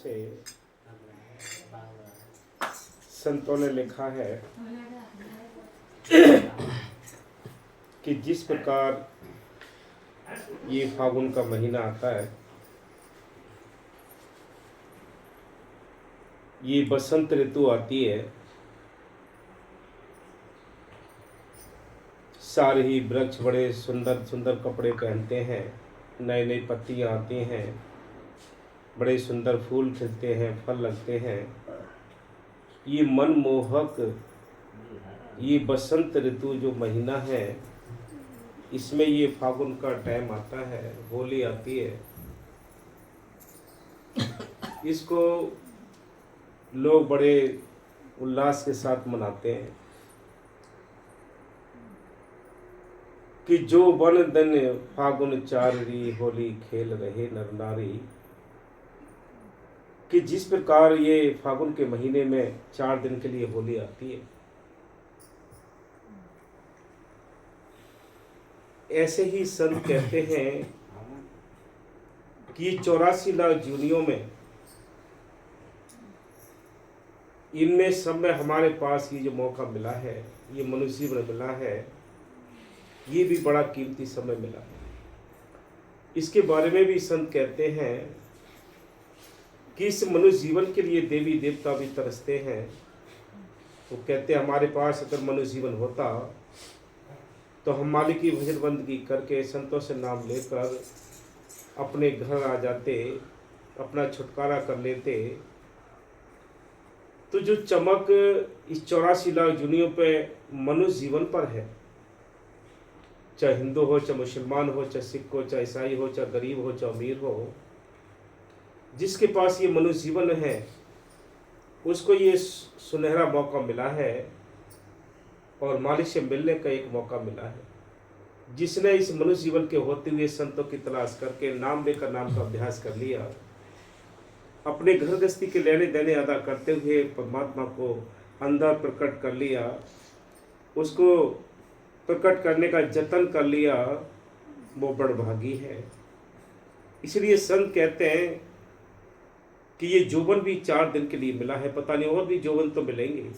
से संतों ने लिखा है कि जिस प्रकार ये फागुन का महीना आता है, ये बसंत ऋतु आती है, सारे ही वृक्ष बड़े सुंदर सुंदर कपड़े पहनते हैं, नई नई पत्तियां आती हैं, बड़े सुंदर फूल खिलते हैं, फल लगते हैं। ये मनमोहक ये बसंत ऋतु जो महीना है, इसमें ये फागुन का टाइम आता है, होली आती है। इसको लोग बड़े उल्लास के साथ मनाते हैं कि जो बन दिन फागुन चाररी होली खेल रहे नर नारी। कि जिस प्रकार ये फागुन के महीने में 4 दिन के लिए होली आती है, ऐसे ही संत कहते हैं कि 84 लाख जूनियों में इनमें सब में हमारे पास ये जो मौका मिला है, ये मनुष्य जीवन मिला है, ये भी बड़ा कीमती समय मिला है। इसके बारे में भी संत कहते हैं कि इस मनुष्य जीवन के लिए देवी देवता भी तरसते हैं। वो कहते हैं हमारे पास अगर मनुष्य जीवन होता तो हम मालिक की भजन बंदगी करके संतों से नाम लेकर अपने घर आ जाते, अपना छुटकारा कर लेते। तो जो चमक इस 84 लाख जुनियों पे मनुष्य जीवन पर है, चाहे हिंदू हो, चाहे मुसलमान हो, चाहे सिख हो, चाहे ईसाई हो, चाहे गरीब हो, चाहे अमीर हो, जिसके पास ये मनुष्य जीवन है उसको ये सुनहरा मौका मिला है और मालिक से मिलने का एक मौका मिला है। जिसने इस मनुष्य जीवन के होते हुए संतों की तलाश करके नाम लेकर नाम का अभ्यास कर लिया, अपने घर गृहस्थी के लेने देने अदा करते हुए परमात्मा को अंदर प्रकट कर लिया, उसको प्रकट करने का जतन कर लिया, वो बड़भागी है। इसलिए संत कहते हैं कि ये जोबन भी 4 दिन के लिए मिला है, पता नहीं और भी जोबन तो मिलेंगे,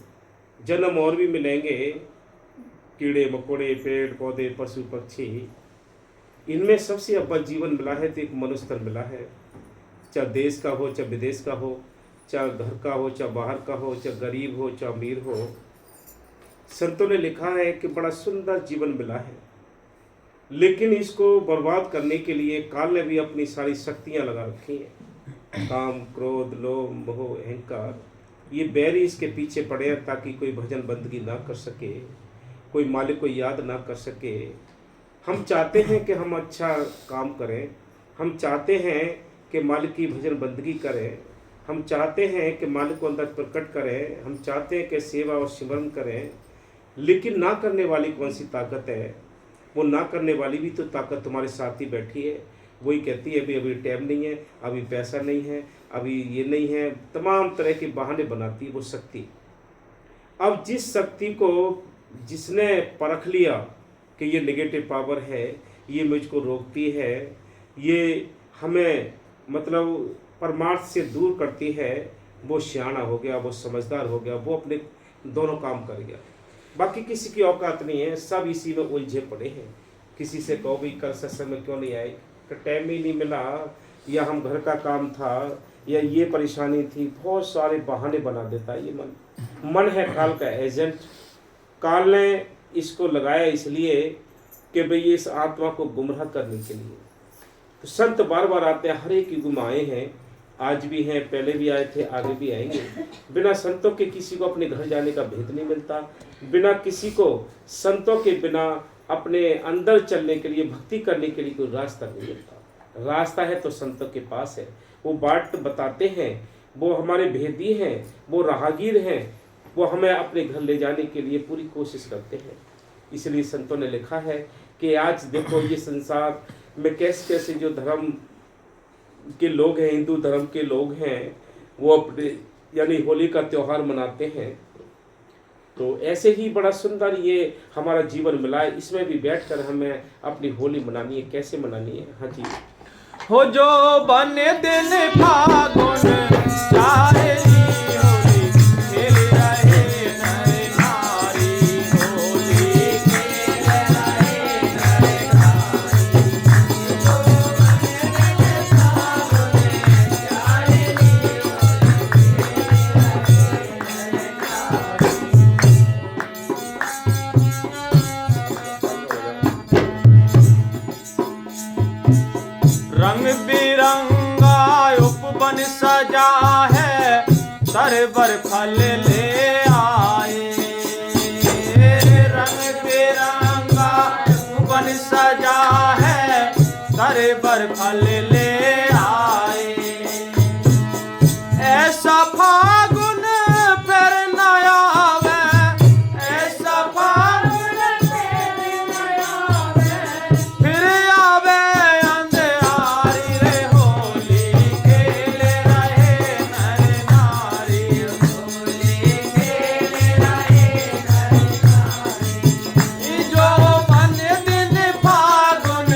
जन्म और भी मिलेंगे, कीड़े मकोड़े, पेड़ पौधे, पशु पक्षी, इनमें सबसे अव्वल जीवन मिला है तो एक मनुष्य तन मिला है। चाहे देश का हो, चाहे विदेश का हो, चाहे घर का हो, चाहे बाहर का हो, चाहे गरीब हो, चाहे अमीर हो, संतों ने लिखा है कि बड़ा सुंदर जीवन मिला है। लेकिन इसको बर्बाद करने के लिए काल ने भी अपनी सारी शक्तियां लगा रखी हैं। काम, क्रोध, लोभ, मोह, अहंकार, ये बैरी इसके पीछे पड़े हैं ताकि कोई भजन बंदगी ना कर सके, कोई मालिक को याद ना कर सके। हम चाहते हैं कि हम अच्छा काम करें, हम चाहते हैं कि मालिक की भजन बंदगी करें, हम चाहते हैं कि मालिक को अंदर प्रकट करें, हम चाहते हैं कि सेवा और सिमरन करें। लेकिन ना करने वाली कौन सी ताकत है? वो ना करने वाली भी तो ताकत तुम्हारे साथ ही बैठी है। वही कहती है अभी टाइम नहीं है, अभी पैसा नहीं है, अभी ये नहीं है, तमाम तरह के बहाने बनाती है वो शक्ति। अब जिस शक्ति को जिसने परख लिया कि ये नेगेटिव पावर है, ये मुझको रोकती है, ये हमें मतलब परमार्थ से दूर करती है, वो सियाना हो गया, वो समझदार हो गया, वो अपने दोनों काम कर गया। बाकी किसी की औकात नहीं है, सब इसी में उलझे पड़े हैं। किसी से कहो भी कल सत्संग में क्यों नहीं आए, तो टाइम ही नहीं मिला, या हम घर का काम था, या ये परेशानी थी, बहुत सारे बहाने बना देता है ये मन है काल का एजेंट। काल ने इसको लगाया इसलिए कि भाई इस आत्मा को गुमराह करने के लिए। तो संत बार बार आते हैं, हर एक युग में आए हैं, आज भी हैं, पहले भी आए थे, आगे भी आएंगे। बिना संतों के किसी को अपने घर जाने का भेद नहीं मिलता, बिना किसी को संतों के बिना अपने अंदर चलने के लिए, भक्ति करने के लिए कोई रास्ता नहीं मिलता। रास्ता है तो संतों के पास है, वो बाट बताते हैं, वो हमारे भेदी हैं, वो राहगीर हैं, वो हमें अपने घर ले जाने के लिए पूरी कोशिश करते हैं। इसलिए संतों ने लिखा है कि आज देखो ये संसार में कैसे कैसे जो धर्म के लोग हैं, हिंदू धर्म के लोग हैं, वो अपने यानी होली का त्यौहार मनाते हैं। तो ऐसे ही बड़ा सुंदर ये हमारा जीवन मिला है, इसमें भी बैठकर हमें अपनी होली मनानी है। कैसे मनानी है? हाँ जी। हो जो बने दिन फागुन चाहे ली होली खेल रहे नर नारी होली खेल रहे नर नारी जो बने दिन फागुन चाहे ली होली खेल रंग बिरंगा उपवन सजा है तरबर फल ले आए रंग बिरंगा उपवन सजा है तरबर फल ले आए ऐसा फागुन फिर न आवे ऐसा फागुन फिर आवे अंधियारी रे होली खेल रहे नर नारी होली खेल रहे नर नारी जो मन दिन फागुन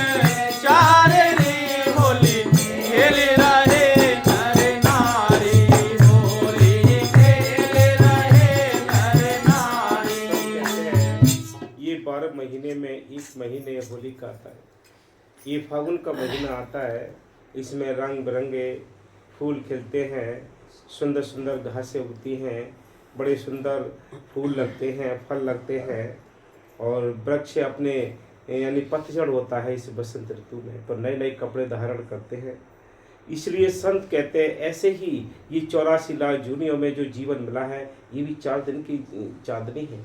चारनी होली खेल रहे नर नारी होली खेल रहे नर नारी ये 12 महीने में एक महीने होली का आता है। ये फागुन का महीना आता है, इसमें रंग बिरंगे फूल खिलते हैं, सुंदर सुंदर घासें उगती हैं, बड़े सुंदर फूल लगते हैं, फल लगते हैं और वृक्ष अपने यानी पतझड़ होता है इस बसंत ऋतु में, तो नए नए कपड़े धारण करते हैं। इसलिए संत कहते हैं ऐसे ही ये 84 लाख जूनियों में जो जीवन मिला है ये भी 4 दिन की चांदनी है।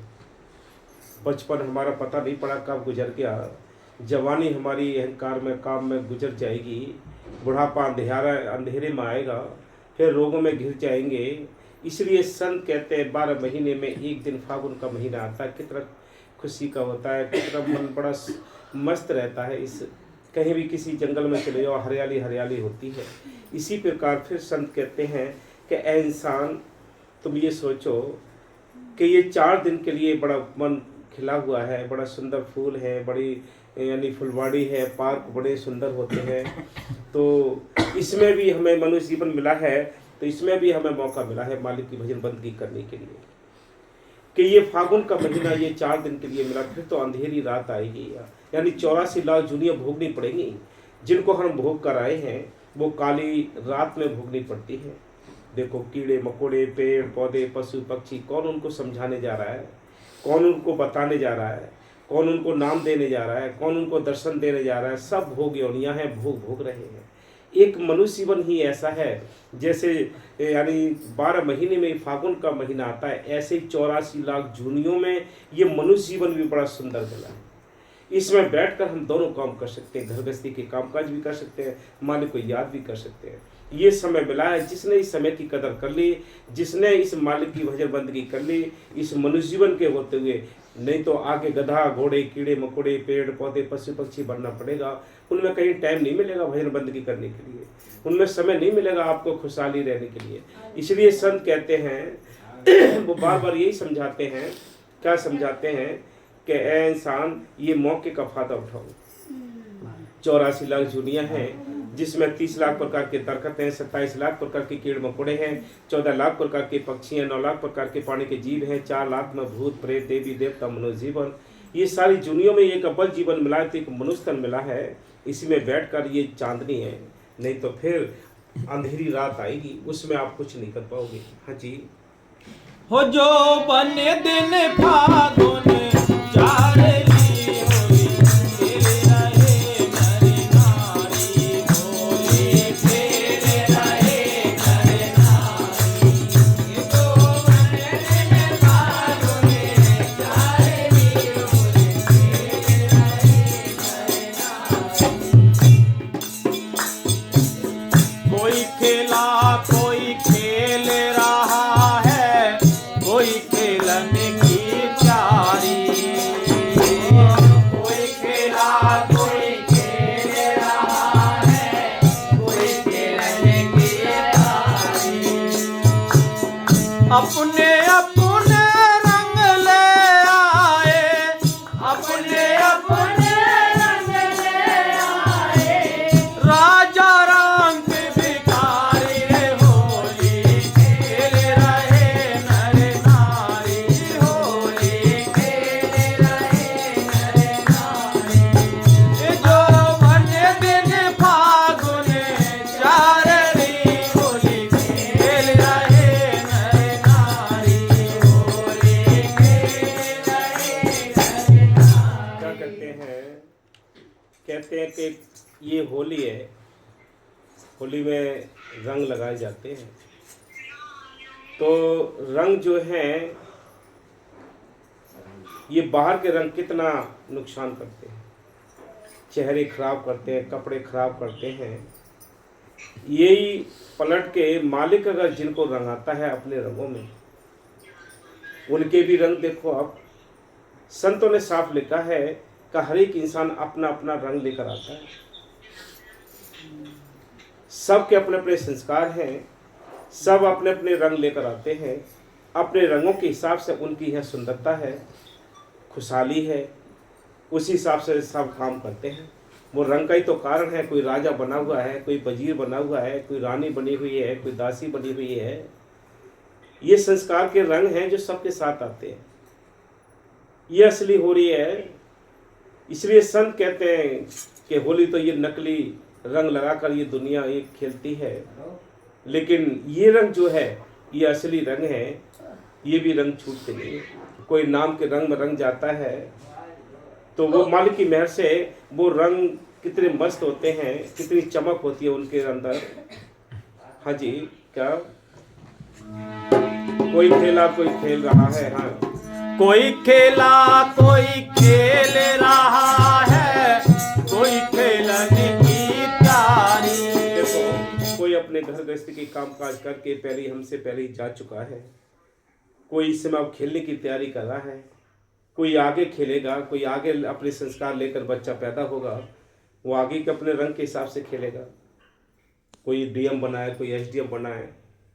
बचपन हमारा पता नहीं पड़ा कब गुजर गया, जवानी हमारी अहंकार में काम में गुजर जाएगी, बुढ़ापा अंधेरे में आएगा, फिर रोगों में घिर जाएंगे। इसलिए संत कहते हैं 12 महीने में एक दिन फागुन का महीना आता है, कितना खुशी का होता है, कितना मन बड़ा मस्त रहता है। इस कहीं भी किसी जंगल में चले जाओ हरियाली हरियाली होती है। इसी प्रकार फिर संत कहते हैं कि ऐ इंसान तुम ये सोचो कि ये 4 दिन के लिए बड़ा मन खिला हुआ है, बड़ा सुंदर फूल है, बड़ी यानी फुलवाड़ी है, पार्क बड़े सुंदर होते हैं, तो इसमें भी हमें मनुष्य जीवन मिला है, तो इसमें भी हमें मौका मिला है मालिक की भजन बंदगी करने के लिए कि ये फागुन का महीना ये 4 दिन के लिए मिला, फिर तो अंधेरी रात आएगी, यानी 84 लाख जुनियाँ भोगनी पड़ेंगी। जिनको हम भोग कर आए हैं वो काली रात में भोगनी पड़ती है। देखो कीड़े मकोड़े पेड़ पौधे पशु पक्षी, कौन उनको समझाने जा रहा है, कौन उनको बताने जा रहा है, कौन उनको नाम देने जा रहा है, कौन उनको दर्शन देने जा रहा है, सब भोग योनियाँ हैं, भोग रहे हैं। एक मनुष्य जीवन ही ऐसा है जैसे यानी 12 महीने में फागुन का महीना आता है, ऐसे ही 84 लाख जूनियों में ये मनुष्य जीवन भी बड़ा सुंदर मिला है। इसमें बैठकर हम दोनों काम कर सकते हैं, घर गृहस्थी के कामकाज भी कर सकते हैं, मालिक को याद भी कर सकते हैं। ये समय मिला है, जिसने इस समय की कदर कर ली, जिसने इस मालिक की भजन बंदगी कर ली इस मनुष्य जीवन के होते हुए, नहीं तो आगे गधा घोड़े कीड़े मकोड़े पेड़ पौधे पशु पक्षी बनना पड़ेगा। उनमें कहीं टाइम नहीं मिलेगा भजन बंदगी करने के लिए, उनमें समय नहीं मिलेगा आपको खुशहाली रहने के लिए। इसलिए संत कहते हैं वो बार बार यही समझाते हैं, क्या समझाते हैं कि ऐ इंसान ये मौके का फायदा उठाओ। 84 लाख जूनियाँ हैं जिसमें 30 लाख प्रकार के दरख्त हैं, 27 लाख प्रकार के कीड़ मकोड़े हैं, 14 लाख प्रकार के पक्षी हैं, 9 लाख प्रकार के पानी के जीव हैं, 4 लाख में भूत प्रेत देवी देवता मनुष्य जीवन। ये सारी दुनिया में एक अव्वल जीवन मिला है, तो एक मनुष्य तन मिला है। इसी में बैठकर ये चांदनी है, नहीं तो फिर अंधेरी रात आएगी, उसमें आप कुछ नहीं कर पाओगे। हाँ जी। हो जो बने दिन फागुन चारे अपने अपने रंग ले आए, अपने अपने रंग ले आए, राजा ये होली है, होली में रंग लगाए जाते हैं। तो रंग जो है ये बाहर के रंग कितना नुकसान करते हैं, चेहरे खराब करते हैं, कपड़े खराब करते हैं। यही पलट के मालिक अगर जिनको रंगाता है अपने रंगों में, उनके भी रंग देखो आप। संतों ने साफ लिखा है कि हर एक इंसान अपना अपना रंग लेकर आता है। सबके अपने अपने संस्कार हैं, सब अपने अपने रंग लेकर आते हैं। अपने रंगों के हिसाब से उनकी यह सुंदरता है, खुशहाली है, उसी हिसाब से सब काम करते हैं। वो रंग का ही तो कारण है। कोई राजा बना हुआ है, कोई वजीर बना हुआ है, कोई रानी बनी हुई है, कोई दासी बनी हुई है। ये संस्कार के रंग हैं जो सबके साथ आते हैं। ये असली होली है। इसलिए संत कहते हैं कि होली तो ये नकली रंग लगाकर ये दुनिया ये खेलती है, लेकिन ये रंग जो है ये असली रंग है। ये भी रंग छूटते नहीं। कोई नाम के रंग में रंग जाता है तो वो मालिक की मेहर से वो रंग कितने मस्त होते हैं, कितनी चमक होती है उनके अंदर। हाँ जी, क्या कोई खेला कोई खेल रहा है। हाँ, कोई खेला कोई खेल रहा है, कोई खेलने की तैयारी। देखो, कोई अपने घर गृहस्थी के काम काज करके पहले हमसे पहले ही जा चुका है। कोई इस समय अब खेलने की तैयारी कर रहा है, कोई आगे खेलेगा, कोई आगे अपने संस्कार लेकर बच्चा पैदा होगा, वो आगे के अपने रंग के हिसाब से खेलेगा। कोई डीएम बनाए, कोई एसडीएम बनाए,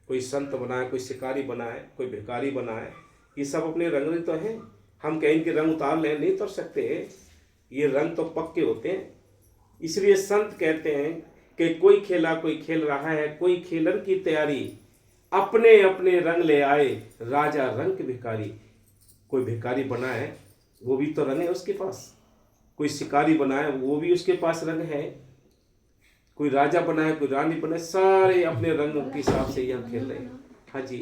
कोई संत बनाए, कोई शिकारी बनाए, कोई भिखारी बनाए। ये सब अपने रंग तो हैं। हम कहीं के रंग उतार लें, नहीं उतर सकते। ये रंग तो पक्के होते हैं। इसलिए संत कहते हैं कि कोई खेला कोई खेल रहा है, कोई खेलन की तैयारी, अपने अपने रंग ले आए राजा रंग के भिखारी। कोई भिखारी बनाए वो भी तो रंग है उसके पास, कोई शिकारी बनाए वो भी उसके पास रंग है, कोई राजा बनाए कोई रानी बनाए, सारे अपने रंग के हिसाब से यहाँ खेल रहे हैं। हाँ जी,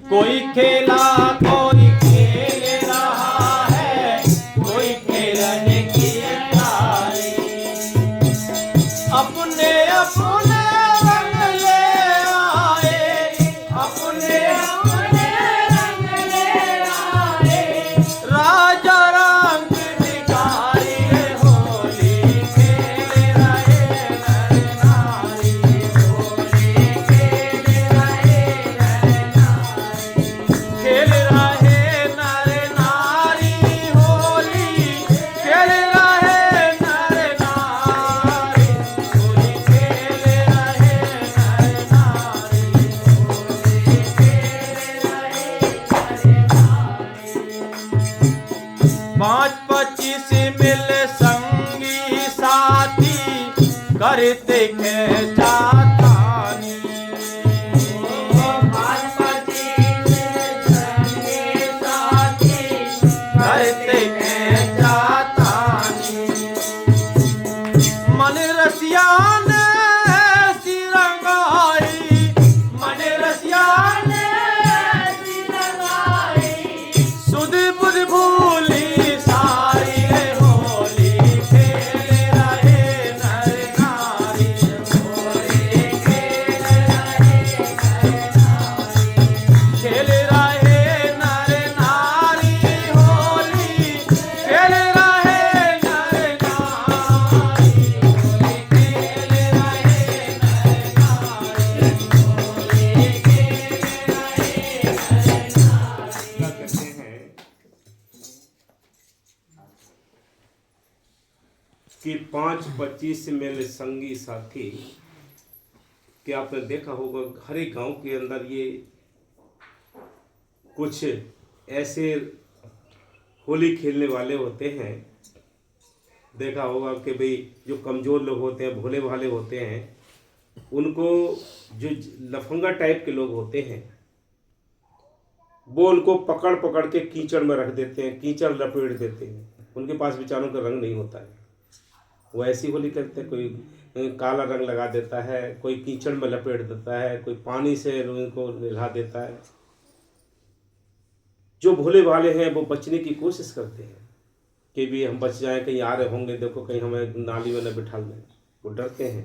कोई खेला कोई खेल रहा है, कोई खेलने की तैयारी। अपने अपने रंग ले आए, अपने अपने रंग ले आए। राजा रंग भिखारी होली खेल रहे नर नारी, होली खेल रहे नर नारी। खेल रहे नर नारी, होली खेल रहे नर नारी, होली खेल रहे नर नारी, होली खेल रहे नर नारी। 5-25 मिल संगी साथी करते खेचातानी। 5-25 संगी साथी करते खेचातानी। मन रसिया ने ऐसी रंगाई, मन रसिया ने ऐसी रंगाई। सुध बुध भूली सारी होली खेल रहे नर नारी, होली खेल रहे नर नारी। खेल रहे नर नारी, होली खेल रहे नर नारी, होली खेल रहे नर नारी, होली खेल रहे नर नारी। क्या कहते हैं कि 5-25 मेरे संगी साथी। कि आपने देखा होगा हर एक गांव के अंदर ये कुछ ऐसे होली खेलने वाले होते हैं। देखा होगा कि भाई जो कमज़ोर लोग होते हैं, भोले भाले होते हैं, उनको जो लफंगा टाइप के लोग होते हैं वो उनको पकड़ पकड़ के कीचड़ में रख देते हैं, कीचड़ लपेट देते हैं। उनके पास बेचारों का रंग नहीं होता है, वो ऐसी होली करते हैं। कोई काला रंग लगा देता है, कोई कीचड़ में लपेट देता है, कोई पानी से उनको नहला देता है। जो भोले भाले हैं वो बचने की कोशिश करते हैं कि भी हम बच जाएं, कहीं आ रहे होंगे, देखो कहीं हमें नाली में न बिठा लें। वो डरते हैं।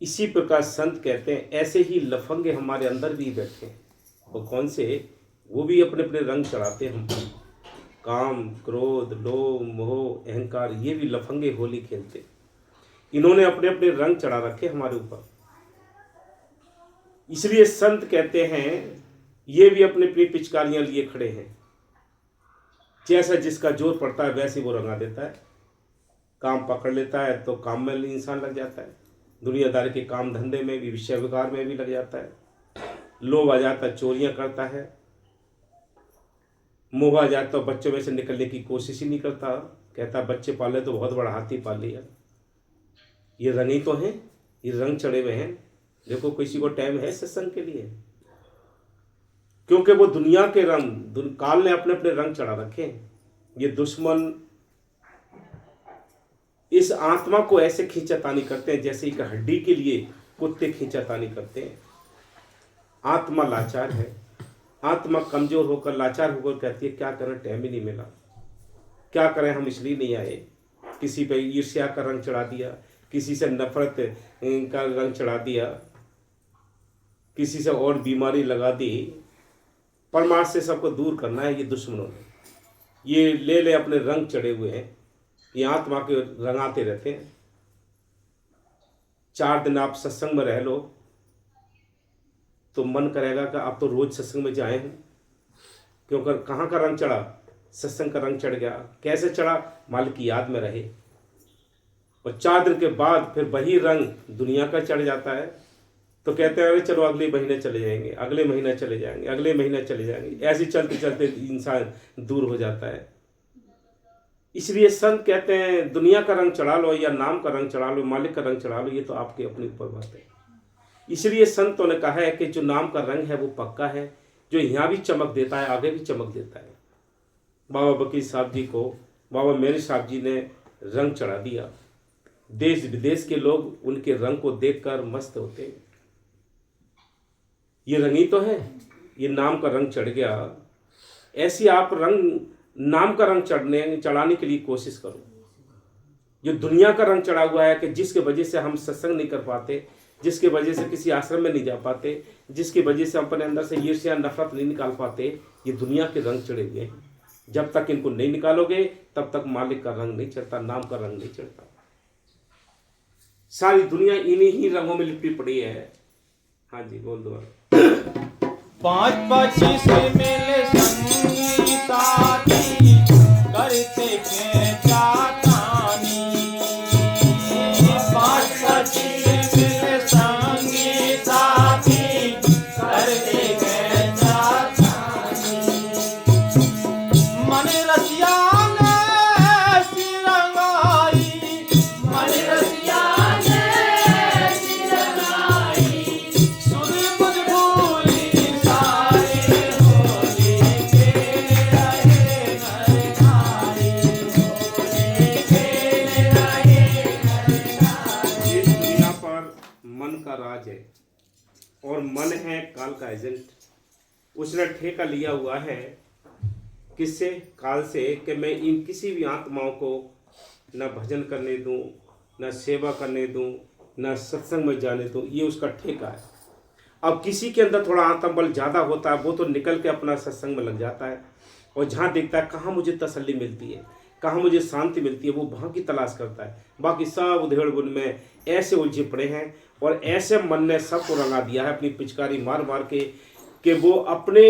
इसी प्रकार संत कहते हैं ऐसे ही लफंगे हमारे अंदर भी बैठे हैं। वो कौन से? वो भी अपने अपने रंग चढ़ाते हैं हम पर। काम, क्रोध, लोभ, मोह, अहंकार, ये भी लफंगे होली खेलते। इन्होंने अपने अपने रंग चढ़ा रखे हमारे ऊपर। इसलिए संत कहते हैं ये भी अपनी अपनी पिचकारियां लिए खड़े हैं। जैसा जिसका जोर पड़ता है वैसे वो रंगा देता है। काम पकड़ लेता है तो काम में इंसान लग जाता है, दुनियादारी के काम धंधे में भी, विषय विकार में भी लग जाता है। लोभ आ जाता है, चोरियां करता है। मोह आ जाता है, बच्चों में से निकलने की कोशिश ही नहीं करता। कहता बच्चे पाले तो बहुत बड़ा हाथी पाल लिया। ये रंग ही तो हैं, ये रंग चढ़े हुए हैं। देखो किसी को टाइम है सत्संग के लिए? क्योंकि वो दुनिया के रंग, काल ने अपने अपने रंग चढ़ा रखे हैं। ये दुश्मन इस आत्मा को ऐसे खींचातानी करते हैं जैसे एक हड्डी के लिए कुत्ते खींचातानी करते हैं। आत्मा लाचार है, आत्मा कमजोर होकर, लाचार होकर कहती है क्या करें, टाइम ही नहीं मिला, क्या करें, हम इसलिए नहीं आए। किसी पे ईर्ष्या का रंग चढ़ा दिया, किसी से नफरत का रंग चढ़ा दिया, किसी से और बीमारी लगा दी। परमार्थ से सबको दूर करना है ये दुश्मनों ने। ये ले ले अपने रंग चढ़े हुए हैं, ये आत्मा के रंगाते रहते हैं। 4 दिन आप सत्संग में रह लो तो मन करेगा कि आप तो रोज सत्संग में जाए हैं। क्योंकि कहाँ का रंग चढ़ा? सत्संग का रंग चढ़ गया। कैसे चढ़ा? मालिक की याद में रहे। और 4 दिन के बाद फिर वही रंग दुनिया का चढ़ जाता है तो कहते हैं अरे चलो अगले महीने चले जाएंगे, अगले महीने चले जाएंगे, अगले महीने चले जाएंगे। ऐसे चलते चलते इंसान दूर हो जाता है। इसलिए संत कहते हैं दुनिया का रंग चढ़ा लो या नाम का रंग चढ़ा लो, मालिक का रंग चढ़ा लो, ये तो आपके अपने ऊपर बात है। इसलिए संतों ने कहा है कि जो नाम का रंग है वो पक्का है, जो यहाँ भी चमक देता है आगे भी चमक देता है। बाबा बकीर साहब जी को बाबा मेरे साहब जी ने रंग चढ़ा दिया। देश विदेश के लोग उनके रंग को देखकर मस्त होते हैं। ये रंग ही तो है, ये नाम का रंग चढ़ गया। ऐसी आप रंग, नाम का रंग चढ़ाने के लिए कोशिश करो। जो दुनिया का रंग चढ़ा हुआ है कि जिसके वजह से हम सत्संग नहीं कर पाते, जिसके वजह से किसी आश्रम में नहीं जा पाते, जिसकी वजह से हम अपने अंदर से ईर्ष्या नफरत नहीं निकाल पाते, ये दुनिया के रंग चढ़े हुए हैं। जब तक इनको नहीं निकालोगे तब तक मालिक का रंग नहीं चढ़ता, नाम का रंग नहीं चढ़ता। सारी दुनिया इन्हीं ही रंगों में लिपटी पड़ी है। हाँ जी, बोल दो। 5-25 मिले संगी साथी करते खेचातानी। 5-25 मिले संगी साथी करते खेचातानी। मन रसिया ने ऐसी रंगाई, मन रसिया ने ऐसी रंगाई, सुध बुध भूली सारे होली खेल रहे नर नारी, होली खेल रहे नर नारी। इस दुनिया पर मन का राज है और मन है काल का एजेंट। उसने ठेका लिया हुआ है किससे? काल से, कि मैं इन किसी भी आत्माओं को न भजन करने दूं, न सेवा करने दूं, न सत्संग में जाने दूं। ये उसका ठेका है। अब किसी के अंदर थोड़ा आत्मबल ज़्यादा होता है, वो तो निकल के अपना सत्संग में लग जाता है और जहाँ देखता है कहाँ मुझे तसल्ली मिलती है, कहाँ मुझे शांति मिलती है, वो वहाँ की तलाश करता है। बाकी सब उधेड़ बुन में ऐसे उलझे पड़े हैं और ऐसे मन ने सबको रंगा दिया है अपनी पिचकारी मार मार के, कि वो अपने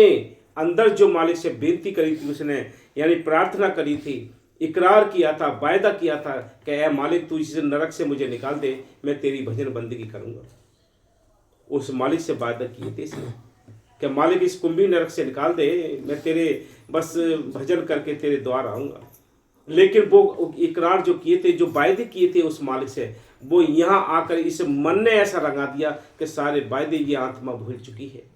अंदर जो मालिक से बेनती करी थी उसने, यानी प्रार्थना करी थी, इकरार किया था, वायदा किया था कि ऐ मालिक तू इस नरक से मुझे निकाल दे, मैं तेरी भजन बंदगी करूँगा। उस मालिक से वायदा किए थे इसने कि मालिक इस कुंभी नरक से निकाल दे, मैं तेरे बस भजन करके तेरे द्वार आऊँगा। लेकिन वो इकरार जो किए थे, जो वायदे किए थे उस मालिक से, वो यहाँ आकर इस मन ने ऐसा रंगा दिया कि सारे वायदे ये आत्मा भूल चुकी है।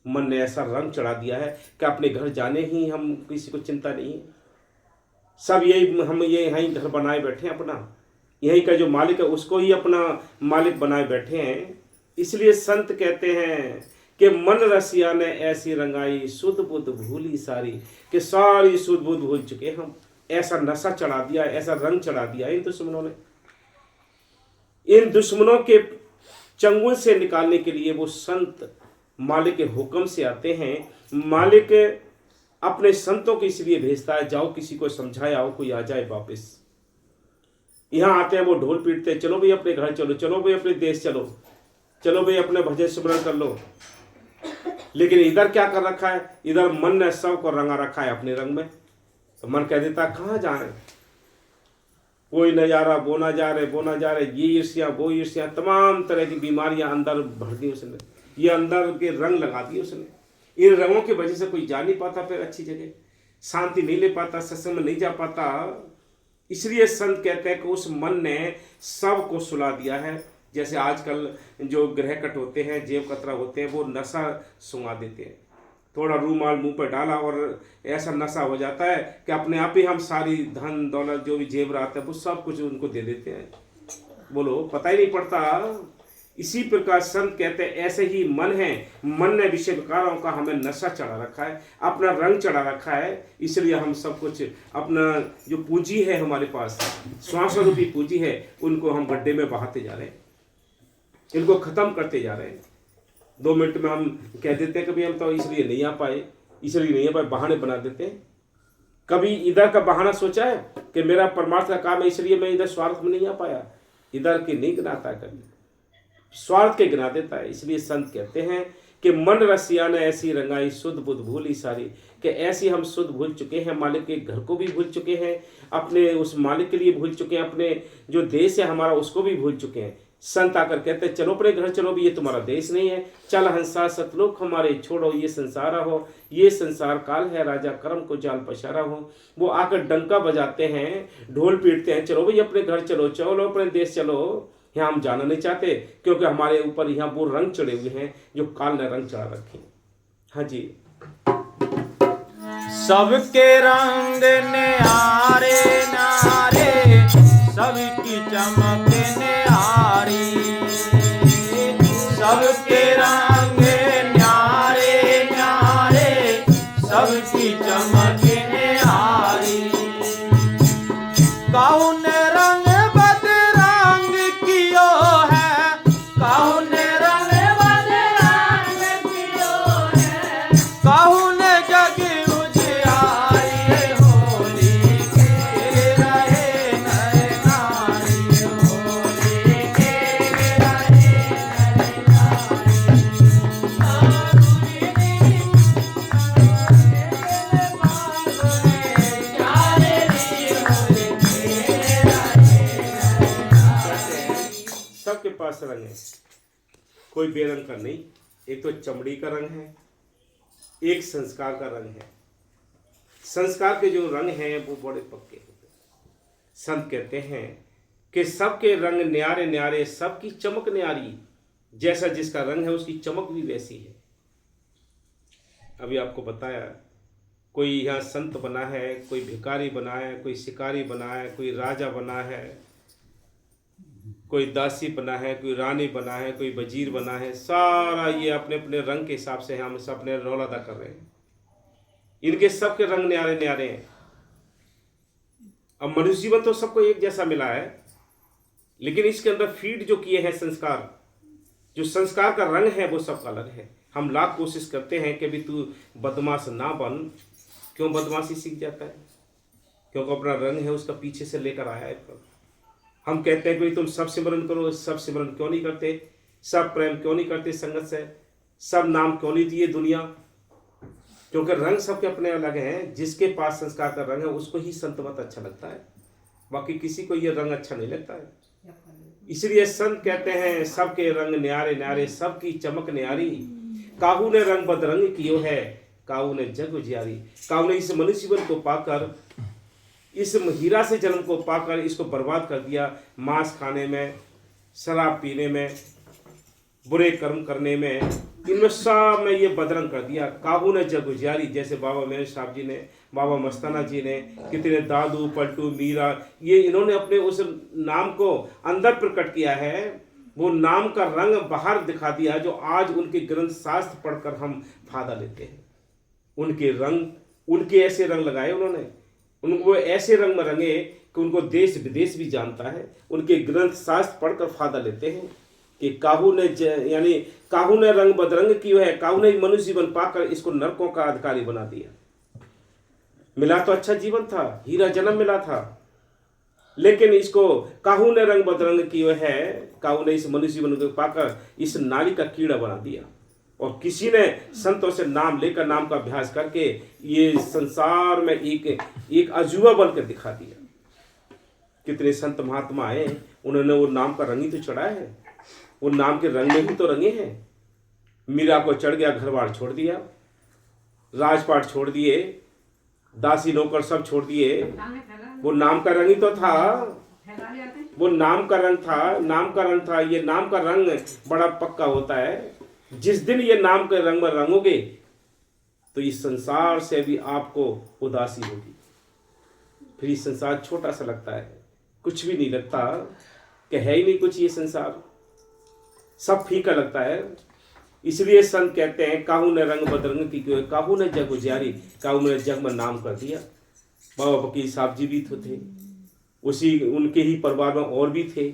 मन ने ऐसा रंग चढ़ा दिया है कि अपने घर जाने ही हम किसी को चिंता नहीं है। सब यही हम ये यहीं घर बनाए बैठे हैं अपना, यहीं का जो मालिक है उसको ही अपना मालिक बनाए बैठे हैं। इसलिए संत कहते हैं कि मन रसिया ने ऐसी रंगाई, सुध बुध भूली सारी, कि सारी सुध बुध भूल चुके हम। ऐसा नशा चढ़ा दिया, ऐसा रंग चढ़ा दिया इन दुश्मनों ने। इन दुश्मनों के चंगुल से निकालने के लिए वो संत मालिक के हुक्म से आते हैं। मालिक अपने संतों को इसलिए भेजता है, जाओ किसी को समझाए आओ, कोई आ जाए वापस। यहाँ आते हैं वो ढोल पीटते हैं, चलो भाई अपने घर चलो, चलो भाई अपने देश चलो, चलो भाई अपने भजन सिमरन कर लो। लेकिन इधर क्या कर रखा है, इधर मन ने सबको रंगा रखा है अपने रंग में। तो मन कह देता कहाँ जा रहे, कोई न जा रहा, वो ना जा रहे, वो ना जा रहे, ये ईर्ष्या वो ईर्ष्या, तमाम तरह की बीमारियां अंदर भर दी उसने, ये अंदर के रंग लगा दिए उसने। इन रंगों की वजह से कोई जा नहीं पाता, फिर अच्छी जगह शांति नहीं ले पाता, सत्संग में नहीं जा पाता। इसलिए संत कहते हैं कि उस मन ने सबको सुला दिया है। जैसे आजकल जो ग्रह कट होते हैं, जेब कतरा होते हैं, वो नशा सुंगा देते हैं। थोड़ा रूमाल मुंह पर डाला और ऐसा नशा हो जाता है कि अपने आप ही हम सारी धन दौलत जो भी जेवरात है वो सब कुछ उनको दे देते हैं, बोलो पता ही नहीं पड़ता। इसी प्रकार संत कहते हैं ऐसे ही मन है, मन ने विषय विकारों का हमें नशा चढ़ा रखा है, अपना रंग चढ़ा रखा है। इसलिए हम सब कुछ अपना जो पूंजी है हमारे पास, श्वास रूपी पूंजी है, उनको हम गड्ढे में बहाते जा रहे हैं, इनको खत्म करते जा रहे हैं। 2 मिनट में हम कह देते हैं कभी हम तो इसलिए नहीं आ पाए, इसलिए नहीं आ पाए, बहाने बना देते हैं। कभी इधर का बहाना सोचा है कि मेरा परमार्थ का काम है इसलिए मैं इधर स्वार्थ में नहीं आ पाया, इधर के नहीं गिनाता, कभी स्वार्थ के गिना देता है। इसलिए संत कहते हैं कि मन रसिया ने ऐसी रंगाई, शुद्ध बुद्ध भूली सारी, कि ऐसी हम शुद्ध भूल चुके हैं, मालिक के घर को भी भूल चुके हैं, अपने उस मालिक के लिए भूल चुके हैं, अपने जो देश है हमारा उसको भी भूल चुके हैं। संत आकर कहते हैं चलो अपने घर चलो भी, ये तुम्हारा देश नहीं है, चल हंसा सतलोक हमारे छोड़ो, ये संसार हो, ये संसार काल है, राजा कर्म को जाल पशारा हो। वो आकर डंका बजाते हैं, ढोल पीटते हैं, चलो भाई अपने घर चलो, चलो अपने देश चलो। यहाँ हम जाना नहीं चाहते क्योंकि हमारे ऊपर यहाँ वो रंग चढ़े हुए हैं जो काल ने रंग चढ़ा रखे। हाँ जी, सबके रंग न्यारे न्यारे, सबकी चमक न्यारी, सबके रंग न्यारे न्यारे, सबकी चमक न्यारी। कौन रंग बदरंग कियो है, कौन रंग बदरंग कियो है, कौन जग उजियारी होली के रहे नर नारी, होली के रहे नर सबके पास रंग है, कोई बेरंग का नहीं। एक तो चमड़ी का रंग है, एक संस्कार का रंग है। संस्कार के जो रंग हैं वो बड़े पक्के होते हैं। संत कहते हैं कि सबके रंग न्यारे न्यारे, सबकी चमक न्यारी, जैसा जिसका रंग है उसकी चमक भी वैसी है। अभी आपको बताया, कोई यहाँ संत बना है, कोई भिखारी बना है, कोई शिकारी बना है, कोई राजा बना है, कोई दासी बना है, कोई रानी बना है, कोई वजीर बना है। सारा ये अपने अपने रंग के हिसाब से हम सब अपने रोल अदा कर रहे हैं। इनके सबके रंग न्यारे न्यारे हैं। अब मनुष्य जीवन तो सबको एक जैसा मिला है, लेकिन इसके अंदर फीड जो किए हैं संस्कार, जो संस्कार का रंग है वो सबका अलग है। हम लाख कोशिश करते हैं कि भी तू बदमाश ना बन, क्यों बदमाशी सीख जाता है? क्योंकि अपना रंग है उसका पीछे से लेकर आया है। हम कहते हैं कि तुम सब सिमरन करो, सब सिमरन क्यों नहीं करते? सब प्रेम क्यों नहीं करते संगत से? सब नाम क्यों नहीं दिए दुनिया? क्योंकि रंग सबके अपने अलग हैं। जिसके पास संस्कार का रंग है उसको ही संत मत अच्छा लगता है, बाकी किसी को ये रंग अच्छा नहीं लगता है। इसलिए संत कहते हैं सबके रंग न्यारे न्यारे, सबकी चमक न्यारी। काहू ने रंग बदरंग कियो है, काहू ने जग उजियारी। काहू ने इस मनुष्य जीवन को पाकर, इस हीरा से जन्म को पाकर इसको बर्बाद कर दिया। मांस खाने में, शराब पीने में, बुरे कर्म करने में, इनमें सब में ये बदरंग कर दिया। काहू ने जग उजियारी, जैसे बाबा मेरे साहब जी ने, बाबा मस्ताना जी ने, कितने दादू पलटू मीरा, ये इन्होंने अपने उस नाम को अंदर प्रकट किया है। वो नाम का रंग बाहर दिखा दिया, जो आज उनके ग्रंथ शास्त्र पढ़कर हम फायदा लेते हैं। उनके रंग, उनके ऐसे रंग लगाए उन्होंने उनको ऐसे रंग में रंगे कि उनको देश विदेश भी जानता है। उनके ग्रंथ शास्त्र पढ़कर फायदा लेते हैं कि काहू ने यानी काहू ने रंग बदरंग किया है, काहू ने मनुष्य जीवन पाकर इसको नरकों का अधिकारी बना दिया। मिला तो अच्छा जीवन था, हीरा जन्म मिला था, लेकिन इसको काहू ने रंग बदरंग किया है, काहू ने इस मनुष्य जीवन को पाकर इस नाली का कीड़ा बना दिया। और किसी ने संतों से नाम लेकर, नाम का अभ्यास करके ये संसार में एक अजूबा बनकर दिखा दिया। कितने संत महात्मा आए, उन्होंने वो नाम का रंग ही तो चढ़ाया है, वो नाम के रंग में ही तो रंगे हैं। मीरा को चढ़ गया, घरबार छोड़ दिया, राजपाट छोड़ दिए, दासी नौकर सब छोड़ दिए। वो नाम का रंग ही तो था, वो नाम का रंग था, नाम का रंग था। ये नाम का रंग बड़ा पक्का होता है। जिस दिन ये नाम के रंग में रंगोगे तो इस संसार से भी आपको उदासी होगी। फिर ये संसार छोटा सा लगता है, कुछ भी नहीं लगता, कि है ही नहीं कुछ ये संसार, सब फीका लगता है। इसलिए संत कहते हैं काहू ने रंग बदरंग की, काहू ने जग उजियारी, काहू ने जग में नाम कर दिया। बाबा फकीर साहब जी भी तो थे, उसी उनके ही परिवार में और भी थे,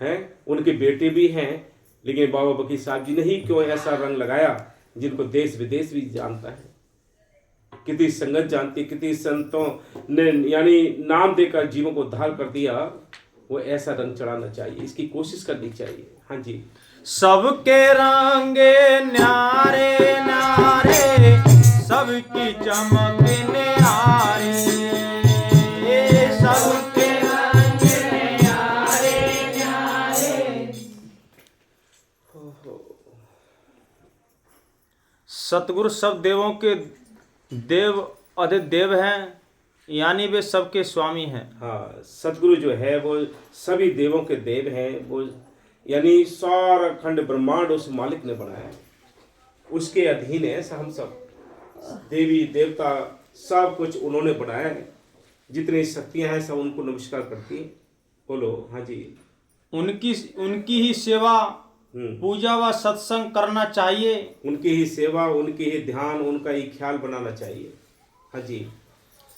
हैं, उनके बेटे भी हैं, लेकिन बाबा फकीर साहब जी ने ही क्यों ऐसा रंग लगाया जिनको देश विदेश भी जानता है। कितनी संगत जानती, कितनी संतों ने यानी नाम देकर जीवों को उद्धार कर दिया। वो ऐसा रंग चढ़ाना चाहिए, इसकी कोशिश करनी चाहिए। हाँ जी। सबके रंगे न्यारे न्यारे, सबकी चमक न्यारे, सबके रंगे न्यारे न्यारे। सतगुरु सब देवों के देव अधिदेव हैं, यानी वे सबके स्वामी हैं। हाँ, सतगुरु जो है वो सभी देवों के देव हैं। वो यानी सारा खंड ब्रह्मांड उस मालिक ने बनाया है, उसके अधीन है हम सब। देवी देवता सब कुछ उन्होंने बनाया है। जितनी शक्तियां हैं सब उनको नमस्कार करती हैं। बोलो। हाँ जी। उनकी ही सेवा, पूजा व सत्संग करना चाहिए। उनकी ही सेवा, उनकी ही ध्यान, उनका ही ख्याल बनाना चाहिए। हाँ जी।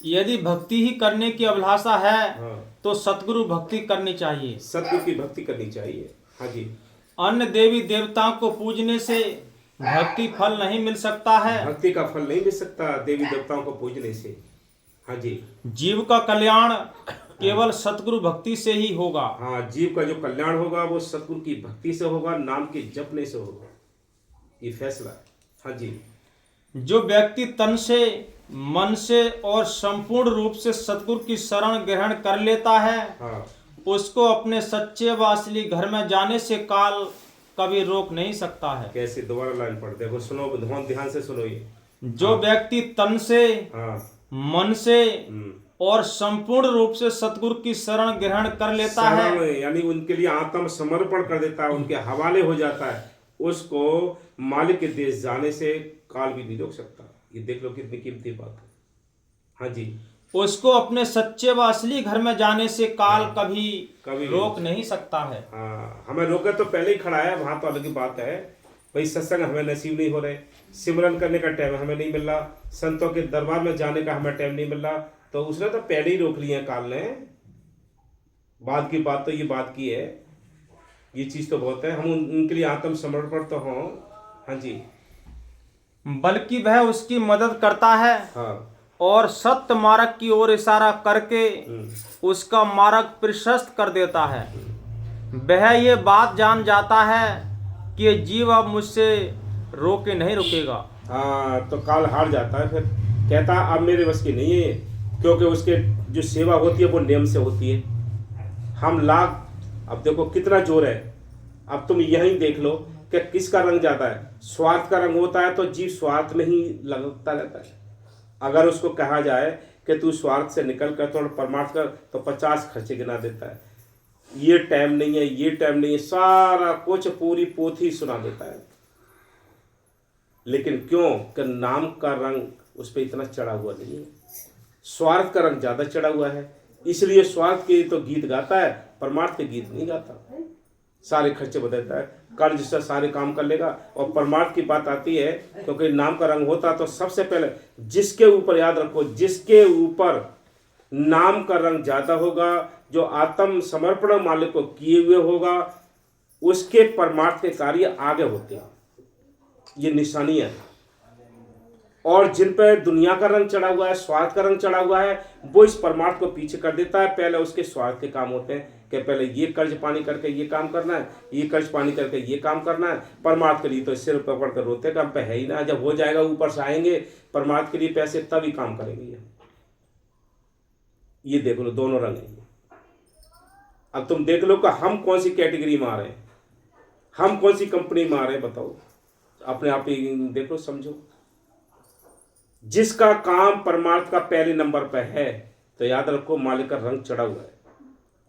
यदि भक्ति ही करने की अभिलाषा है, हाँ, तो सतगुरु भक्ति करनी चाहिए, सतगुरु की भक्ति करनी चाहिए। हाँ जी। अन्य देवी देवताओं को पूजने से भक्ति फल नहीं मिल सकता है। भक्ति का फल नहीं मिल सकता देवी देवताओं को पूजने से। हाँ जी। जीव का कल्याण केवल सतगुरु भक्ति से ही होगा। हाँ, जीव का जो कल्याण होगा वो सतगुरु की भक्ति से होगा, नाम के जपने से होगा, ये फैसला। हाँ जी। जो व्यक्ति तन से, मन से और संपूर्ण रूप से सतगुरु की शरण ग्रहण कर लेता है, हाँ, उसको अपने सच्चे व असली घर में जाने से काल कभी रोक नहीं सकता है। कैसे? दोबारा लाइन पढ़ देखो, सुनो, ध्यान से सुनो ये। जो व्यक्ति तन से, हाँ, मन से और संपूर्ण रूप से सतगुरु की शरण ग्रहण कर लेता है, यानी उनके लिए आत्म समर्पण कर देता है, उनके हवाले हो जाता है, उसको मालिक के देश जाने से काल भी नहीं रोक सकता। ये देख लो कितनी कीमती बात है। हाँ जी। उसको अपने सच्चे व असली घर में जाने से काल कभी रोक नहीं सकता है। हाँ, हमें रोके तो पहले ही खड़ा है, वहां तो अलग ही बात है। भाई सत्संग हमें नसीब नहीं हो रहे, सिमरन करने का टाइम हमें नहीं मिल रहा, संतों के दरबार में जाने का हमें टाइम नहीं मिल रहा, तो उसने तो पहले ही रोक लिया काल ने। बाद की बात तो ये बात की है, ये चीज तो बहुत है। हम उनके लिए आत्म समर्पण तो हों। हाँ जी। बल्कि वह उसकी मदद करता है, हाँ, और सत्य मार्ग की ओर इशारा करके उसका मार्ग प्रशस्त कर देता है। वह ये बात जान जाता है कि जीव अब मुझसे रोके नहीं रुकेगा। हाँ, तो काल हार जाता है, फिर कहता अब मेरे बस की नहीं है, क्योंकि उसके जो सेवा होती है वो नियम से होती है। हम लाख, अब देखो कितना जोर है, अब तुम यही देख लो कि किसका रंग जाता है। स्वार्थ का रंग होता है तो जीव स्वार्थ में ही लगता रहता है। अगर उसको कहा जाए कि तू स्वार्थ से निकल कर थोड़ा परमार्थ कर, तो 50 खर्चे गिना देता है। ये टाइम नहीं है, ये टाइम नहीं है, सारा कुछ पूरी पोथी सुना देता है। लेकिन क्यों? कि नाम का रंग उस पर इतना चढ़ा हुआ नहीं है, स्वार्थ का रंग ज्यादा चढ़ा हुआ है। इसलिए स्वार्थ के तो गीत गाता है, परमार्थ के गीत नहीं गाता। सारे खर्चे बदलता है, कर्ज से सारे काम कर लेगा। और परमार्थ की बात आती है, क्योंकि नाम का रंग होता तो सबसे पहले जिसके ऊपर, याद रखो, जिसके ऊपर नाम का रंग ज्यादा होगा, जो आत्म समर्पण मालिक को किए हुए होगा, उसके परमार्थ के कार्य आगे होते हैं। ये निशानियां है। और जिन पर दुनिया का रंग चढ़ा हुआ है, स्वार्थ का रंग चढ़ा हुआ है, वो इस परमार्थ को पीछे कर देता है। पहले उसके स्वार्थ के काम होते हैं कि पहले ये कर्ज पानी करके ये काम करना है, ये कर्ज पानी करके ये काम करना है। परमार्थ के लिए तो सिर पकड़ कर रोते काम पे है ही ना। जब हो जाएगा ऊपर से आएंगे परमार्थ के लिए पैसे, तभी काम करेंगे। ये देख लो, दोनों रंग है। अब तुम देख लो कि हम कौन सी कैटेगरी में आ रहे हैं, हम कौन सी कंपनी में आ रहे हैं, बताओ अपने आप ही देखो, समझो। जिसका काम परमार्थ का पहले नंबर पर है, तो याद रखो मालिक का रंग चढ़ा हुआ है।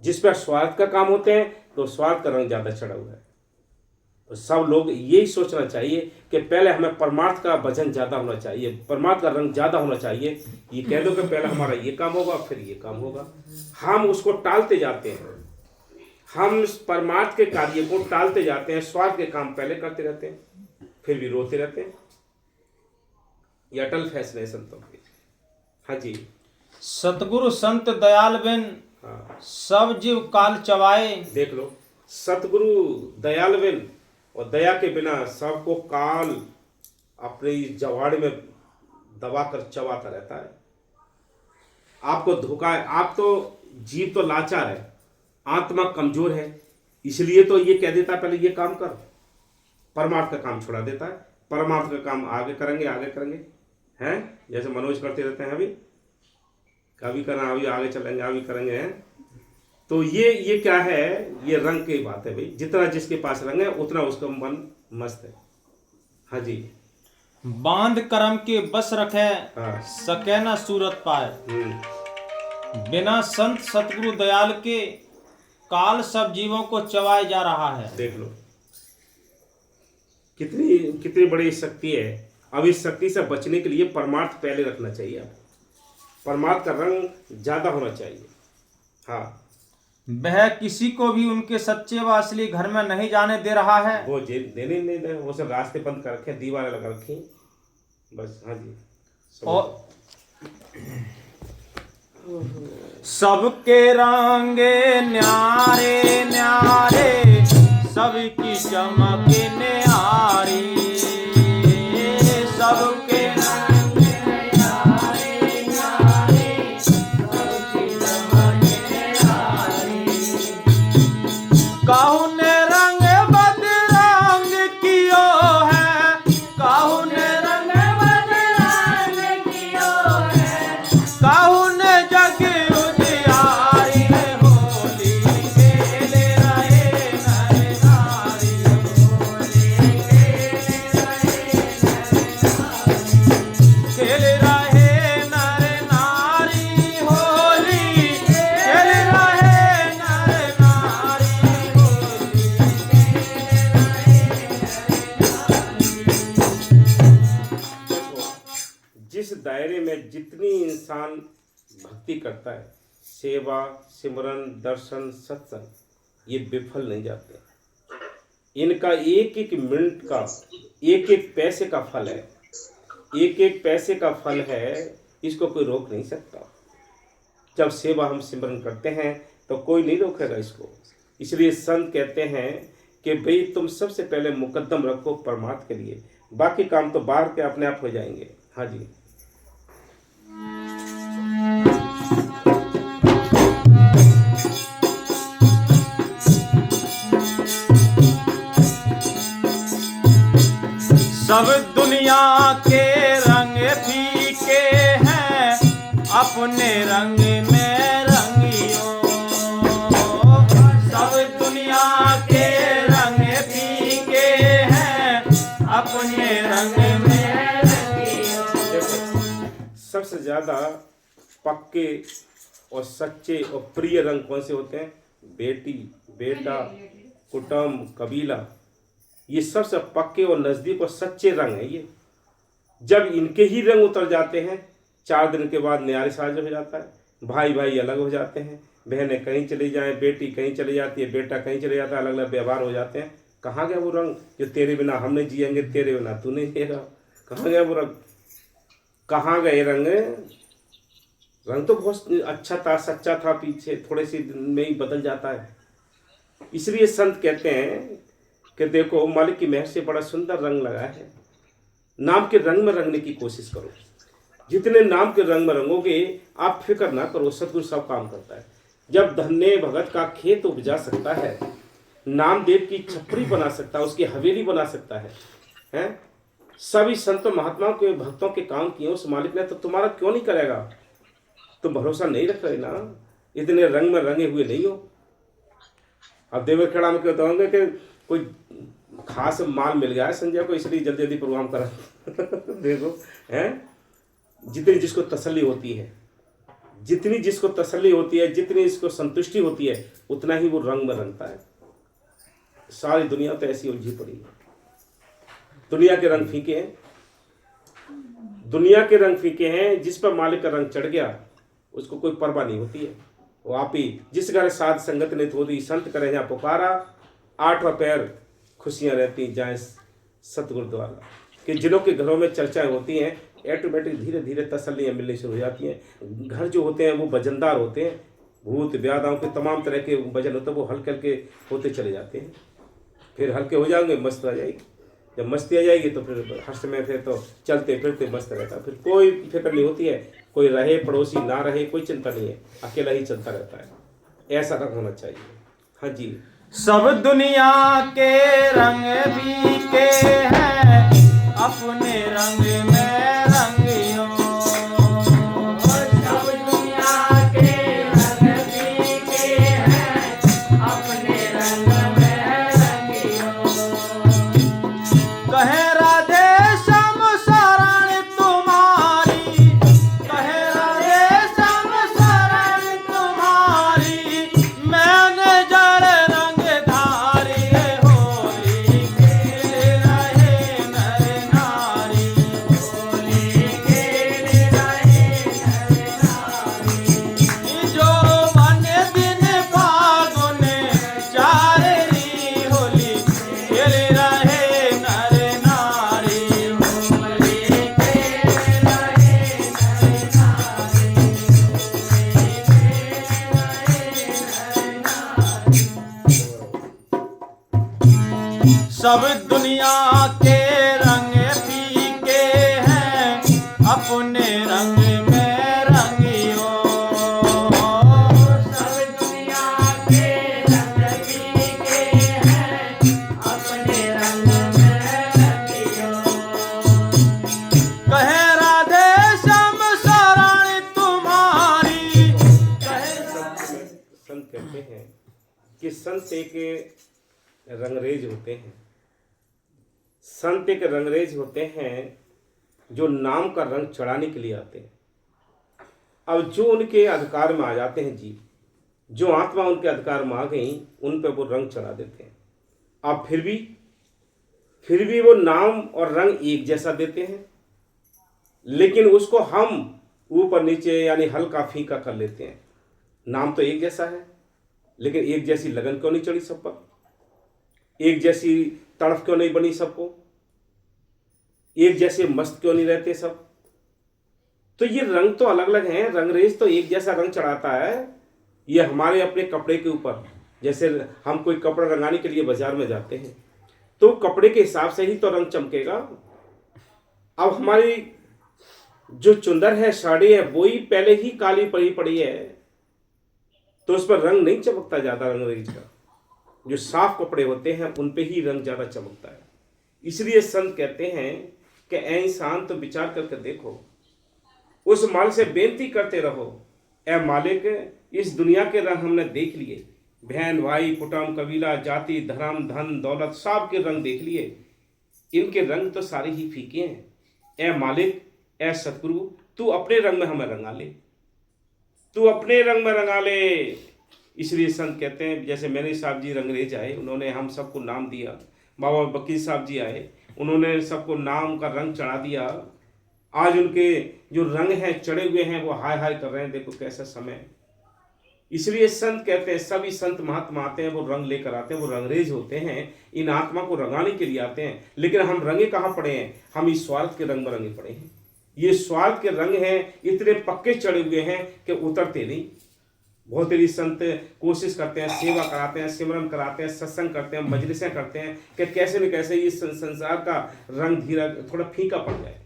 जिस पर स्वार्थ का काम होते हैं, तो स्वार्थ का रंग ज्यादा चढ़ा हुआ है। तो सब लोग यही सोचना चाहिए कि पहले हमें परमार्थ का वजन ज्यादा होना चाहिए, परमार्थ का रंग ज्यादा होना चाहिए। ये कह दो कि पहले हमारा ये काम होगा, फिर ये काम होगा। हम उसको टालते जाते हैं, हम परमार्थ के कार्य को टालते जाते हैं, स्वार्थ के काम पहले करते रहते हैं, फिर भी रोते रहते हैं। ये अटल फैसले है संतों के। हाँ जी। सतगुरु संत दयाल बिन हाँ, सब जीव काल चवाए। देख लो, सतगुरु दयाल बिन, और दया के बिना सबको काल अपने इस जवाड़े में दबा कर चबाता रहता है। आपको धोखा है, आप तो जीव तो लाचार है, आत्मा कमजोर है, इसलिए तो ये कह देता है पहले ये काम कर, परमार्थ का काम छोड़ा देता है। परमार्थ का काम आगे करेंगे, आगे करेंगे, हैं जैसे मनोज करते रहते हैं, अभी कभी करना, अभी आगे चलेंगे, अभी करेंगे, हैं। तो ये क्या है, ये रंग की बात है भाई। जितना जिसके पास रंग है उतना उसका मन मस्त है। हाँ जी। बांध कर्म के बस रखे, हाँ। सके न सूरत पाए। बिना संत सतगुरु दयाल के काल सब जीवों को चबाए जा रहा है। देख लो कितनी कितनी बड़ी शक्ति है। अब इस शक्ति से बचने के लिए परमार्थ पहले रखना चाहिए। परमार्थ का रंग ज्यादा होना चाहिए। हाँ, वह किसी को भी उनके सच्चे व असली घर में नहीं जाने दे रहा है। वो देने नहीं दे, वो सब रास्ते बंद कर रखे, दीवारें लगा रखी बस। हाँ जी। और सबके रंगे न्यारे न्यारे, सबकी चमक न्यारी। सबके रंगे न्यारे न्यारे, सबकी चमक न्यारी। काहू ने रंग बदरंग कियो है, काहू ने रंग बदरंग कियो है, काहू ने जग उजियारी। होली खेले रहे नर नारी, होली खेले रहे नर नारी, होली खेले रहे नर नारी, जिस दायरे में जितनी इंसान भक्ति करता है, सेवा, सिमरन, दर्शन, सत्संग, ये विफल नहीं जाते। इनका एक एक मिनट का, एक एक पैसे का फल है, एक एक पैसे का फल है, इसको कोई रोक नहीं सकता। जब सेवा हम सिमरन करते हैं तो कोई नहीं रोकेगा इसको। इसलिए संत कहते हैं कि भाई तुम सबसे पहले मुकद्दम रखो परमार्थ के लिए, बाकी काम तो बाहर के अपने आप हो जाएंगे। हाँ जी। सब दुनिया के रंग फीके हैं, अपने रंग में रंगियो। सब दुनिया के रंग फीके हैं, अपने रंग में रंगियो। सबसे ज्यादा पक्के और सच्चे और प्रिय रंग कौन से होते हैं? बेटी, बेटा, कुटुंब, कबीला, ये सबसे पक्के और नजदीक और सच्चे रंग हैं ये। जब इनके ही रंग उतर जाते हैं, 4 दिन के बाद न्यारे साज हो जाता है, भाई भाई अलग हो जाते हैं, बहनें कहीं चली जाएं, बेटी कहीं चली जाती है, बेटा कहीं चले जाता है, अलग अलग व्यवहार हो जाते हैं। कहाँ गया वो रंग जो तेरे बिना हम नहीं जिएंगे, तेरे बिना तू नहीं जिएगा? कहाँ गया वो रंग? कहाँ गए रंग? रंग तो बहुत अच्छा था, सच्चा था, पीछे थोड़े से दिन में ही बदल जाता है। इसलिए संत कहते हैं कि देखो मालिक की मेहर से बड़ा सुंदर रंग लगा है, नाम के रंग में रंगने की कोशिश करो। जितने नाम के रंग में रंगोगे आप फिक्र ना करो, सतगुरु सब काम करता है। जब धन्य भगत का खेत उपजा सकता है, नामदेव की छपरी बना सकता है, उसकी हवेली बना सकता है, हैं? सभी संतों महात्माओं के भक्तों के काम किए उस मालिक ने, तो तुम्हारा क्यों नहीं करेगा? तुम भरोसा नहीं रख रहे ना, इतने रंग में रंगे हुए नहीं हो। अब देवखेड़ा में कहते होंगे कि कोई खास माल मिल गया है संजय को, इसलिए जल्दी जल्दी प्रोग्राम करा देखो हैं, जितनी जिसको तसल्ली होती है, जितनी जिसको तसल्ली होती है, जितनी इसको संतुष्टि होती है, उतना ही वो रंग में रंगता है। सारी दुनिया तो ऐसी उलझी पड़ी है। दुनिया के रंग फीके हैं, दुनिया के रंग फीके हैं। जिस पर मालिक का रंग चढ़ गया उसको कोई परवाह नहीं होती है। वो आप ही जिस घर साध संगत ने थोड़ी संत करे जहाँ पुकारा, आठवां पैर खुशियां रहती जाए सतगुरु द्वारा। कि जिनों के घरों में चर्चाएं होती हैं, ऑटोमेटिक धीरे धीरे तसल्लियाँ मिलनी शुरू हो जाती हैं। घर जो होते हैं वो वजनदार होते हैं, भूत व्याधाओं के तमाम तरह के वजन होते हैं, वो हल्के हल्के होते चले जाते हैं। फिर हल्के हो जाएंगे, मस्त आ जाएगी। जब मस्ती आ जाएगी तो फिर हर समय फिर तो चलते फिरते मस्त रहता, फिर कोई फिक्र नहीं होती है। कोई रहे पड़ोसी ना रहे कोई चिंता नहीं है, अकेला ही चलता रहता है। ऐसा रंग होना चाहिए। हाँ जी। सब दुनिया के रंग फीके हैं, अपने रंग में रंगियो। सब दुनिया के रंग फीके हैं, अपने रंग में रंगियो। कहे राधे श्याम शरण तुम्हारी, कहे राधे श्याम शरण तुम्हारी, मैंने जड़ रंग धारी होली खेल रहे नर नारी, होली खेल रहे नर नारी। जो मन दिन फागुन चारनी होली खेल रहे नर नारी। होली खेल रहे नर नारी, होली खेल रहे नर नारी। सब दुनिया के रंग फीके हैं, अपने रंग में रंगियो। सब दुनिया के रंग फीके हैं, अपने रंग में रंगियो। कहे राधे श्याम शरण तुम्हारी, संत कहते हैं कि संत एक रंगरेज होते हैं। संत एक रंगरेज होते हैं जो नाम का रंग चढ़ाने के लिए आते हैं। अब जो उनके अधिकार में आ जाते हैं जीव, जो आत्मा उनके अधिकार में आ गई, उन पर वो रंग चढ़ा देते हैं। अब फिर भी वो नाम और रंग एक जैसा देते हैं, लेकिन उसको हम ऊपर नीचे यानी हल्का फीका कर लेते हैं। नाम तो एक जैसा है, लेकिन एक जैसी लगन क्यों नहीं चढ़ी सब पर? एक जैसी तड़फ क्यों नहीं बनी सबको? एक जैसे मस्त क्यों नहीं रहते सब? तो ये रंग तो अलग अलग हैं। रंगरेज तो एक जैसा रंग चढ़ाता है। ये हमारे अपने कपड़े के ऊपर, जैसे हम कोई कपड़ा रंगाने के लिए बाजार में जाते हैं तो कपड़े के हिसाब से ही तो रंग चमकेगा। अब हमारी जो चुंदर है, साड़ी है, वो ही पहले ही काली पड़ी पड़ी है तो उस पर रंग नहीं चमकता ज़्यादा रंगरेज का। जो साफ कपड़े होते हैं उन पे ही रंग ज़्यादा चमकता है। इसलिए संत कहते हैं कि ऐ इंसान तो विचार करके देखो, उस मालिक से बेनती करते रहो, ऐ मालिक इस दुनिया के रंग हमने देख लिए, बहन भाई कुटुंब कबीला जाति धर्म धन दौलत सब के रंग देख लिए, इनके रंग तो सारे ही फीके हैं। ऐ मालिक, ऐ सतगुरु, तू अपने रंग में हमें रंगा ले, तू अपने रंग में रंगा ले। इसलिए संत कहते हैं, जैसे मैंने साहब जी रंगरेज आए, उन्होंने हम सबको नाम दिया। बाबा वकील साहब जी आए, उन्होंने सबको नाम का रंग चढ़ा दिया। आज उनके जो रंग हैं चढ़े हुए हैं वो हाय हाय कर रहे हैं। देखो कैसा समय, इसलिए संत कहते हैं, सभी संत महात्मा आते हैं, वो रंग लेकर आते हैं, वो रंगरेज होते हैं, इन आत्मा को रंगाने के लिए आते हैं। लेकिन हम रंगे कहाँ पड़े हैं? हम इस स्वार्थ के रंग में रंगे पड़े हैं। ये स्वार्थ के रंग हैं, इतने पक्के चढ़े हुए हैं कि उतरते नहीं। बहुत ही संत कोशिश करते हैं, सेवा कराते हैं, सिमरन कराते हैं, सत्संग करते हैं, मजलिसें करते हैं कि कैसे न कैसे ये संसार का रंग धीरा थोड़ा फीका पड़ जाए।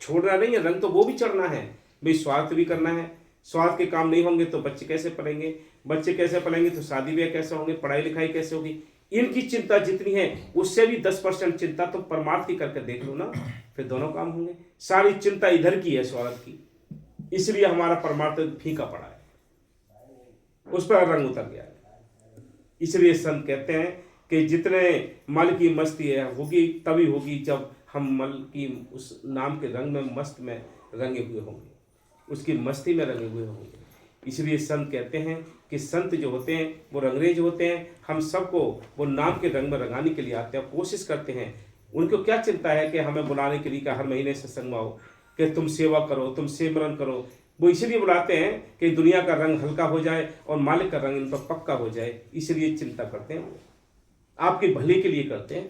छोड़ना नहीं है, रंग तो वो भी चढ़ना है भाई, स्वार्थ भी करना है। स्वार्थ के काम नहीं होंगे तो बच्चे कैसे पढ़ेंगे, बच्चे कैसे पढ़ेंगे तो शादी ब्याह कैसे होंगे, पढ़ाई लिखाई कैसे होगी। इनकी चिंता जितनी है उससे भी 10% चिंता तो परमार्थ की करके देख लो ना, फिर दोनों काम होंगे। सारी चिंता इधर की है, स्वार्थ की, इसलिए हमारा परमार्थ फीका पड़ा है, उस पर रंग उतर गया है। इसलिए संत कहते हैं कि जितने मल की मस्ती है होगी तभी होगी जब हम मल की उस नाम के रंग में मस्त में रंगे हुए होंगे, उसकी मस्ती में रंगे हुए होंगे। इसलिए संत कहते हैं कि संत जो होते हैं वो रंगरेज होते हैं, हम सबको वो नाम के रंग में रंगाने के लिए आते हैं, कोशिश करते हैं। उनको क्या चिंता है कि हमें बुलाने के लिए कि हर महीने सत्संग में आओ, कि तुम सेवा करो, तुम सिमरन करो। वो इसलिए बुलाते हैं कि दुनिया का रंग हल्का हो जाए और मालिक का रंग इन पर पक्का हो जाए, इसलिए चिंता करते हैं। वो आपके भले के लिए करते हैं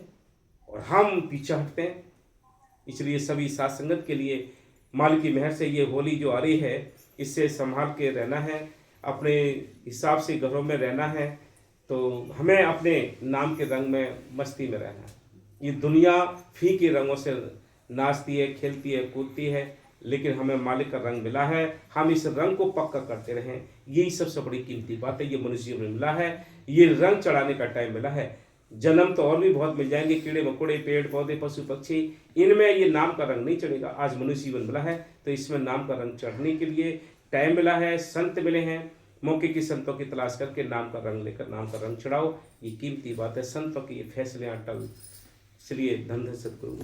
और हम पीछे हटते हैं। इसलिए सभी साथ संगत के लिए मालिक की मेहर से ये होली जो आ रही है, इससे संभाल के रहना है, अपने हिसाब से घरों में रहना है। तो हमें अपने नाम के रंग में मस्ती में रहना है। ये दुनिया फीके रंगों से नाचती है, खेलती है, कूदती है, लेकिन हमें मालिक का रंग मिला है, हम इस रंग को पक्का करते रहें। यही सबसे बड़ी कीमती बात है, ये मनुष्य में मिला है, ये रंग चढ़ाने का टाइम मिला है। जन्म तो और भी बहुत मिल जाएंगे, कीड़े मकोड़े, पेड़ पौधे, पशु पक्षी, इनमें ये नाम का रंग नहीं चढ़ेगा। आज मनुष्य जीवन मिला है तो इसमें नाम का रंग चढ़ने के लिए टाइम मिला है, संत मिले हैं, मौके की संतों की तलाश करके नाम का रंग लेकर नाम का रंग चढ़ाओ। ये कीमती बात है, संतों के ये फैसले अटल। इसलिए धन सतगुरु।